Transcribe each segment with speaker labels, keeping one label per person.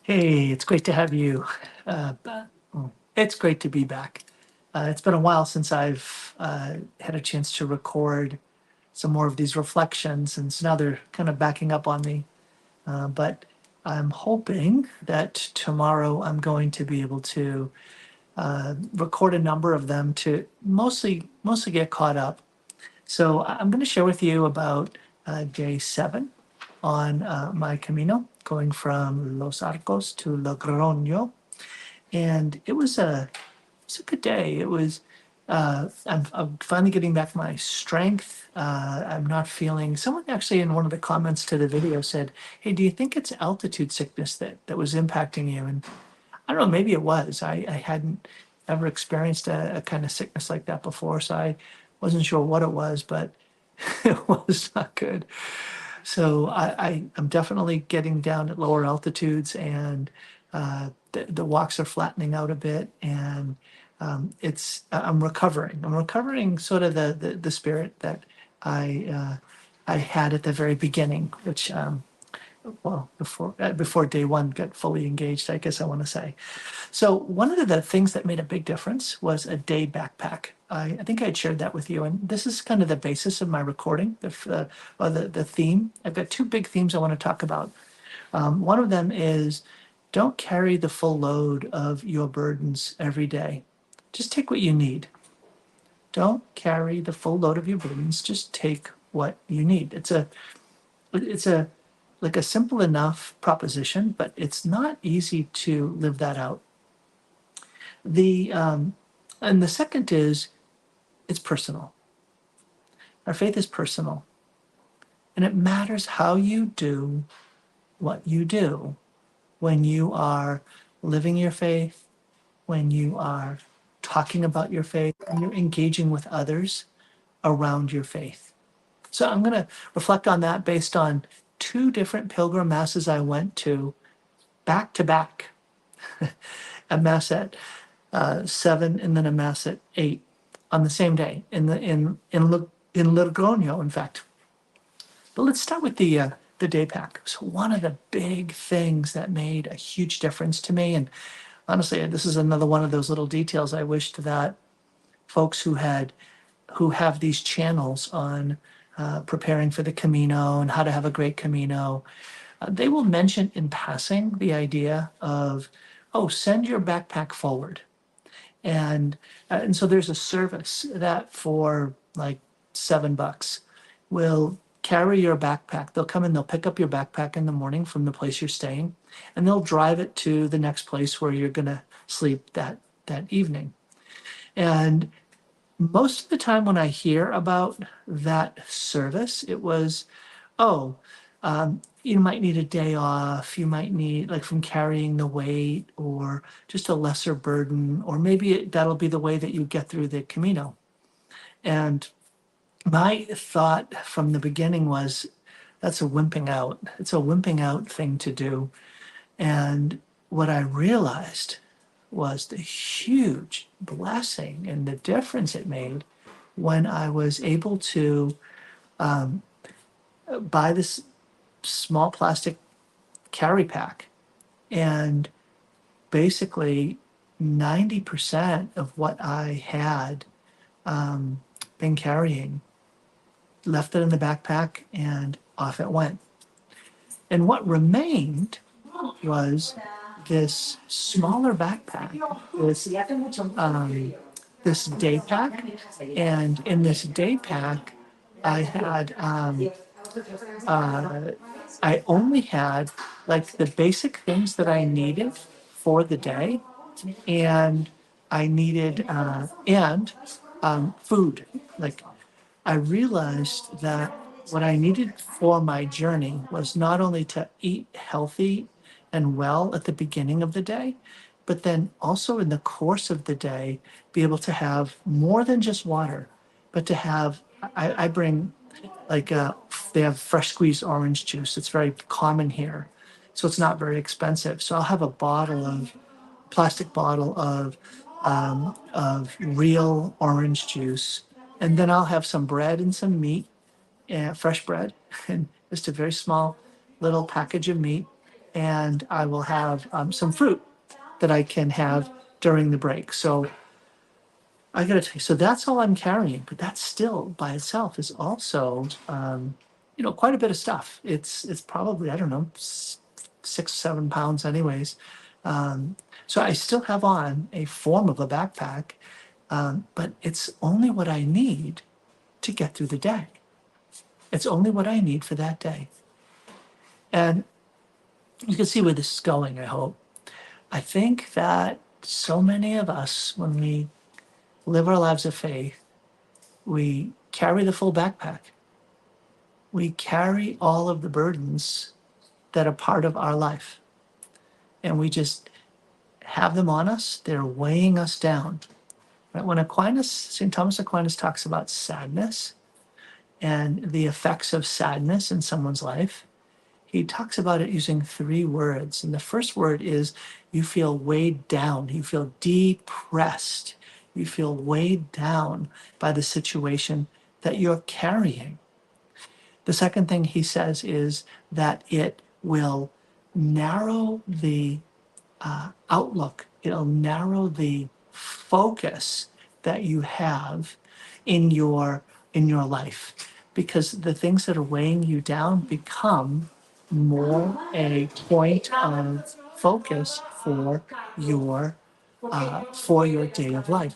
Speaker 1: Hey, it's great to have you. It's great to be back. It's been a while since I've had a chance to record some more of these reflections, and so now they're kind of backing up on me. But I'm hoping that tomorrow I'm going to be able to record a number of them to mostly get caught up. So I'm going to share with you about day 7 on my Camino, going from Los Arcos to Logroño. And it was a good day. I'm finally getting back my strength. I'm not feeling. Someone actually in one of the comments to the video said, "Hey, do you think it's altitude sickness that was impacting you?" And I don't know, maybe it was. I hadn't ever experienced a kind of sickness like that before, so I wasn't sure what it was, but it was not good. So I'm definitely getting down at lower altitudes, and the walks are flattening out a bit, and I'm recovering. I'm recovering sort of the spirit that I had at the very beginning, which well before day 1 got fully engaged, I guess I want to say. So one of the things that made a big difference was a day backpack. I think I had shared that with you, and this is kind of the basis of my recording, the theme. I've got two big themes I want to talk about. One of them is don't carry the full load of your burdens every day. Just take what you need. Don't carry the full load of your burdens. Just take what you need. It's a like a simple enough proposition, but it's not easy to live that out. The and the second is it's personal. Our faith is personal, and it matters how you do what you do when you are living your faith, when you are talking about your faith, and you're engaging with others around your faith. So I'm going to reflect on that based on two different pilgrim masses I went to back, a mass at 7 and then a mass at 8 on the same day in Logroño, in fact. But let's start with the day pack. So one of the big things that made a huge difference to me, and honestly, this is another one of those little details I wished that folks who have these channels on preparing for the Camino and how to have a great Camino, they will mention in passing the idea of, oh, send your backpack forward. And so there's a service that for like $7 will carry your backpack. They'll come and they'll pick up your backpack in the morning from the place you're staying, and they'll drive it to the next place where you're going to sleep that evening. And most of the time when I hear about that service, it was, oh, you might need a day off. You might need, like, from carrying the weight or just a lesser burden, or maybe that'll be the way that you get through the Camino. And my thought from the beginning was, that's a wimping out. It's a wimping out thing to do. And what I realized was the huge blessing and the difference it made when I was able to buy this small plastic carry pack, and basically 90% of what I had been carrying, left it in the backpack and off it went. And what remained was this smaller backpack, this day pack. And in this day pack, I had I only had like the basic things that I needed for the day, and I needed and food. Like, I realized that what I needed for my journey was not only to eat healthy and well at the beginning of the day, but then also in the course of the day, be able to have more than just water, but to have, I bring like they have fresh squeezed orange juice. It's very common here, so it's not very expensive. So I'll have a plastic bottle of real orange juice, and then I'll have some bread and some meat, fresh bread, and just a very small little package of meat, and I will have some fruit that I can have during the break. So I got to tell you, so that's all I'm carrying, but that still by itself is also, quite a bit of stuff. It's probably, I don't know, 6, 7 pounds anyways. So I still have on a form of a backpack, but it's only what I need to get through the day. It's only what I need for that day. And you can see where this is going, I hope. I think that so many of us, when we live our lives of faith, we carry the full backpack. We carry all of the burdens that are part of our life. And we just have them on us. They're weighing us down. Right? When St. Thomas Aquinas talks about sadness and the effects of sadness in someone's life, he talks about it using 3 words. And the first word is you feel weighed down, you feel depressed, you feel weighed down by the situation that you're carrying. The second thing he says is that it will narrow the outlook, it'll narrow the focus that you have in your life, because the things that are weighing you down become more a point of focus for your day of life.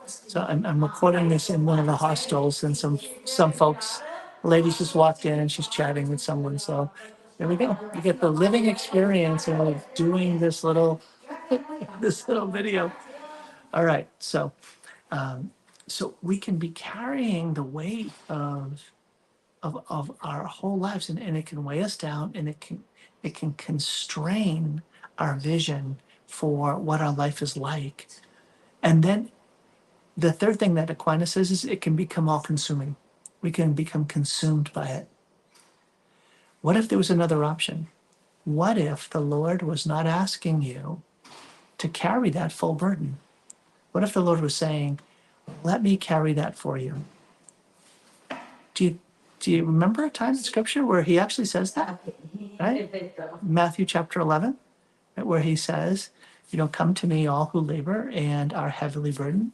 Speaker 1: So I'm recording this in one of the hostels, and some folks, a lady just walked in and she's chatting with someone. So there we go. You get the living experience of doing this little video. All right, so we can be carrying the weight of our whole lives, and it can weigh us down, and it can constrain our vision for what our life is like. And then the third thing that Aquinas says is it can become all consuming. We can become consumed by it. What if there was another option? What if the Lord was not asking you to carry that full burden? What if the Lord was saying, let me carry that for you? Do you remember a time in Scripture where he actually says that? Right? Matthew chapter 11, right, where he says, come to me, all who labor and are heavily burdened,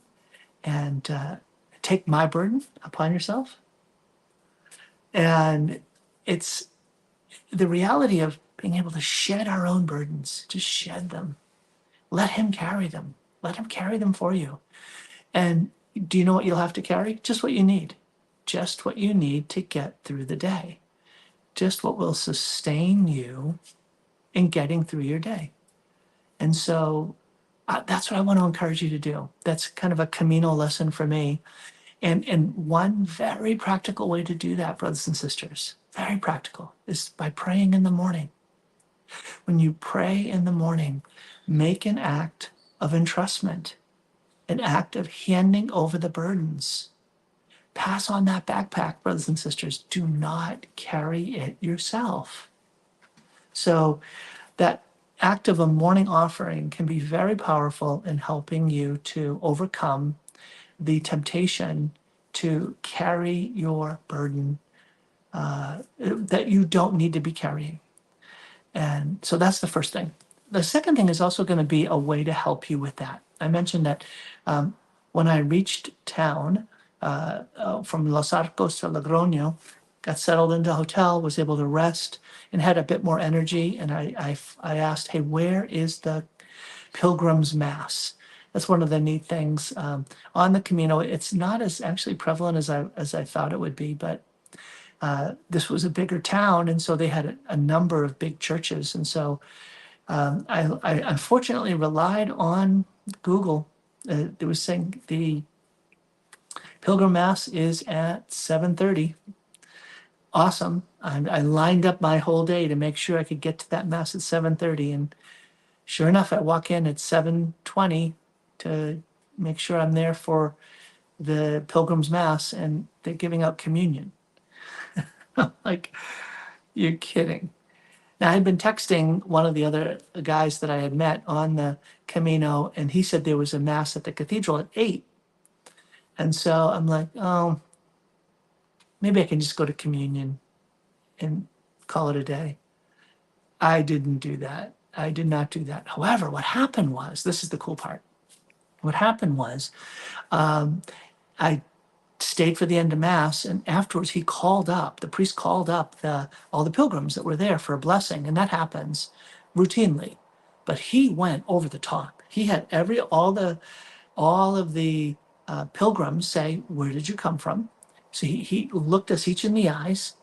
Speaker 1: and take my burden upon yourself. And it's the reality of being able to shed our own burdens, to shed them. Let him carry them. Let him carry them for you. And do you know what you'll have to carry? Just what you need. Just what you need to get through the day. Just what will sustain you in getting through your day. And so that's what I want to encourage you to do. That's kind of a Camino lesson for me. And one very practical way to do that, brothers and sisters, very practical, is by praying in the morning. When you pray in the morning, make an act of entrustment, an act of handing over the burdens. Pass on that backpack, brothers and sisters. Do not carry it yourself. So that act of a morning offering can be very powerful in helping you to overcome the temptation to carry your burden that you don't need to be carrying. And so that's the first thing. The second thing is also going to be a way to help you with that. I mentioned that when I reached town from Los Arcos to Logroño, got settled into a hotel, was able to rest, and had a bit more energy. And I asked, hey, where is the Pilgrim's Mass? That's one of the neat things on the Camino. It's not as actually prevalent as I thought it would be, but this was a bigger town, and so they had a number of big churches. And so I unfortunately relied on Google. It was saying the Pilgrim Mass is at 7:30. Awesome. I lined up my whole day to make sure I could get to that Mass at 7:30. And sure enough, I walk in at 7:20 to make sure I'm there for the Pilgrim's Mass, and they're giving out communion. Like, you're kidding. Now, I had been texting one of the other guys that I had met on the Camino, and he said there was a Mass at the cathedral at 8. And so I'm like, oh, maybe I can just go to communion and call it a day. I didn't do that. I did not do that. However, what happened was, this is the cool part. What happened was, I stayed for the end of Mass, and afterwards the priest called up all the pilgrims that were there for a blessing, and that happens routinely. But he went over the top. He had all of the pilgrims say, "Where did you come from?" So he looked us each in the eyes.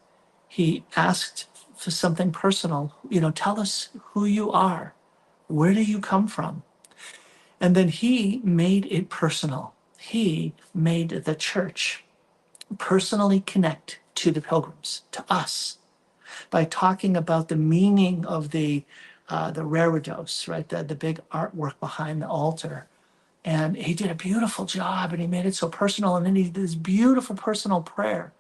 Speaker 1: He asked for something personal. Tell us who you are. Where do you come from? And then he made it personal. He made the church personally connect to the pilgrims, to us, by talking about the meaning of the reredos, right? The big artwork behind the altar. And he did a beautiful job, and he made it so personal. And then he did this beautiful personal prayer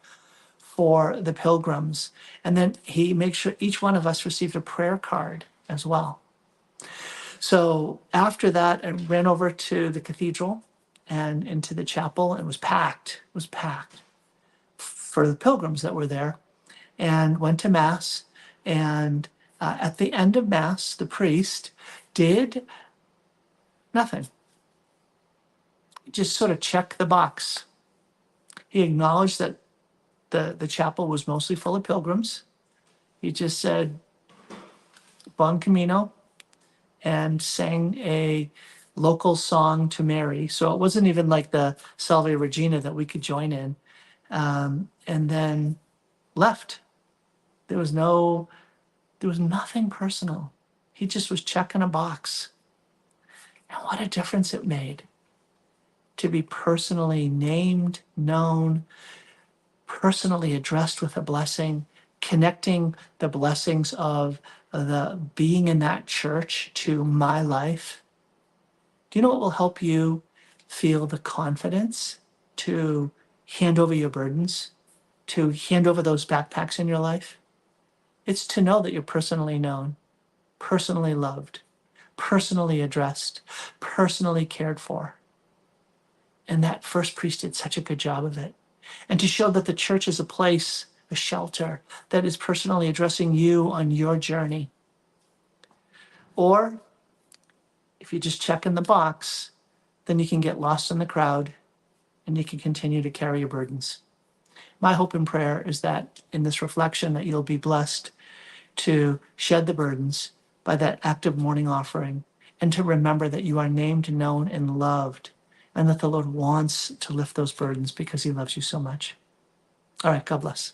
Speaker 1: for the pilgrims. And then he made sure each one of us received a prayer card as well. So after that, I ran over to the cathedral and into the chapel, and it was packed. It was packed for the pilgrims that were there, and went to Mass. And at the end of Mass, the priest did nothing. Just sort of checked the box. He acknowledged that the chapel was mostly full of pilgrims. He just said, Bon Camino, and sang a local song to Mary. So it wasn't even like the Salve Regina that we could join in. And then left. There was nothing personal. He just was checking a box. And what a difference it made to be personally named, known, personally addressed with a blessing, connecting the blessings of the being in that church to my life. Do you know what will help you feel the confidence to hand over your burdens, to hand over those backpacks in your life? It's to know that you're personally known, personally loved, personally addressed, personally cared for. And that first priest did such a good job of it. And to show that the church is a place, a shelter, that is personally addressing you on your journey. Or if you just check in the box, then you can get lost in the crowd and you can continue to carry your burdens. My hope and prayer is that in this reflection that you'll be blessed to shed the burdens by that active morning offering, and to remember that you are named, known, and loved, and that the Lord wants to lift those burdens because he loves you so much. All right, God bless.